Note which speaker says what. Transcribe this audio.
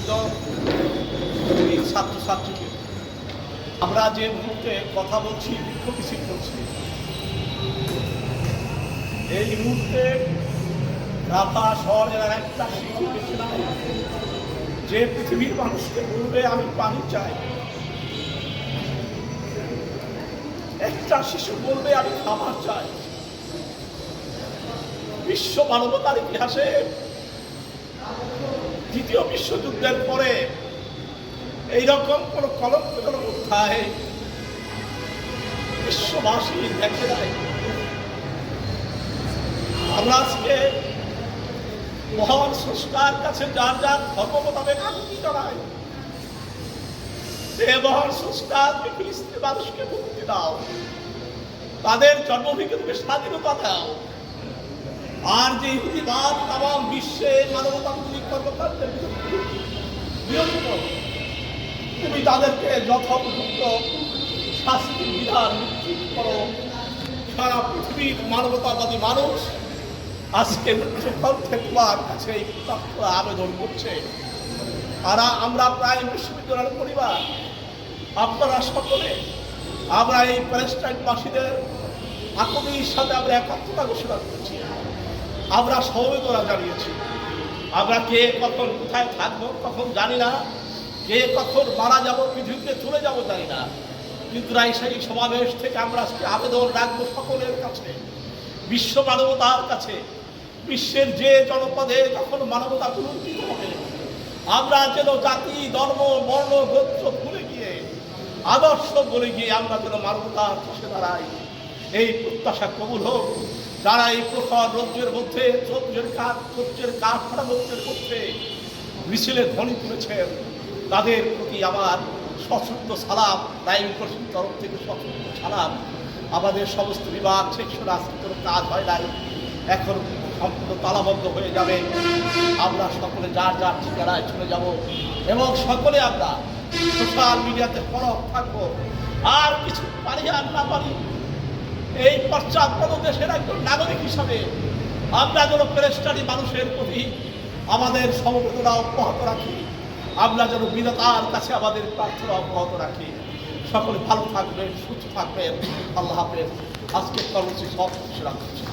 Speaker 1: সম্মানিত ছাত্রছাত্রীকে, আমরা যে মুহূর্তে কথা বলছি, বিক্ষোভ মিছিল করছি, এই মুহূর্তে রাফা শহরের একটা শিশু বেঁচে নাই যে পৃথিবীর মানুষকে বলবে আমি পানি চাই। একটা শিশু বলবে আমি খাবার চাই। বিশ্ব মানবতার ইতিহাসে দ্বিতীয় বিশ্বযুদ্ধের পরে এইরকম কোন কলঙ্কজনক অধ্যায় বিশ্ববাসী দেখে নাই। আমরা আজকে মহান স্রষ্টার কাছে যার যার ধর্ম মোতাবেক আকুতি জানাই, যে মহান স্রষ্টা তুমি ফিলিস্তিনি মানুষকে মুক্তি দাও, তাদের জন্মভূমিকে তুমি স্বাধীনতা দাও, আর যে ইহুদিবাদ তাম বিশ্বে মানবতান্ত্রিক কর্মকাণ্ডের বিরোধিত, তুমি তাদেরকে যথোপযুক্ত শাস্তির বিধান নিশ্চিত করো। সারা পৃথিবীর মানবতাবাদী মানুষ আজকে উচ্চকণ্ঠে তোমার কাছে এই আবেদন করছে। আর আমরা প্রায় বিশ্ববিদ্যালয়ের পরিবার, আপনারা সকলে আমরা এই প্যালেস্টাইনবাসীদের আকুতির সাথে আমরা একাত্মতা ঘোষণা করেছি, আমরা সমবেদনা জানিয়েছি। আমরা কে কখন কোথায় থাকবো কখন জানি না, কে কখন মারা যাবো পৃথিবীতে চলে যাবো জানি না, কিন্তু সেই সমাবেশ থেকে আমরা আজকে আবেদন রাখবো সকলের কাছে, বিশ্ব মানবতার কাছে। বিশ্বের যে জনপদে যখন মানবতা পুনরুজ্জীবিত হবে, আমরা যেন জাতি ধর্ম বর্ণ গোত্র ভুলে গিয়ে আদর্শ বলে গিয়ে আমরা যেন মানবতার পাশে দাঁড়াই। এই প্রত্যাশা কবুল হোক। যারা এই প্রখর রৌদ্রের মধ্যে সূর্যের কাঠ ফাটা রৌদ্রের মধ্যে মিছিলে ধ্বনি তুলেছেন, তাদের প্রতি আমার সশ্রদ্ধ সালাম, নাইম কর্মীর তরফ থেকে সশ্রদ্ধ সালাম। আমাদের সমস্ত বিভাগ সেকশন আজকে কোনো কাজ হয় নাই, এখন সম্পূর্ণ তালাবদ্ধ হয়ে যাবে। আমরা সকলে যার যার ঠিকানায় চলে যাব এবং সকলে আমরা সোশ্যাল মিডিয়াতে ফরক থাকবো। আর কিছু পারি আর না পারি, এই পশ্চাৎপদ দেশের একজন নাগরিক হিসাবে আমরা যেন প্যালেস্টাইনি মানুষের প্রতি আমাদের সমবেদনা অব্যাহত রাখি, আমরা যেন বিধাতার কাছে আমাদের প্রার্থনা অব্যাহত রাখি। সকলে ভালো থাকবেন, সুস্থ থাকবেন। আল্লাহ হাফেজ। আজকের কর্মসূচি সব কিছু রাখছি।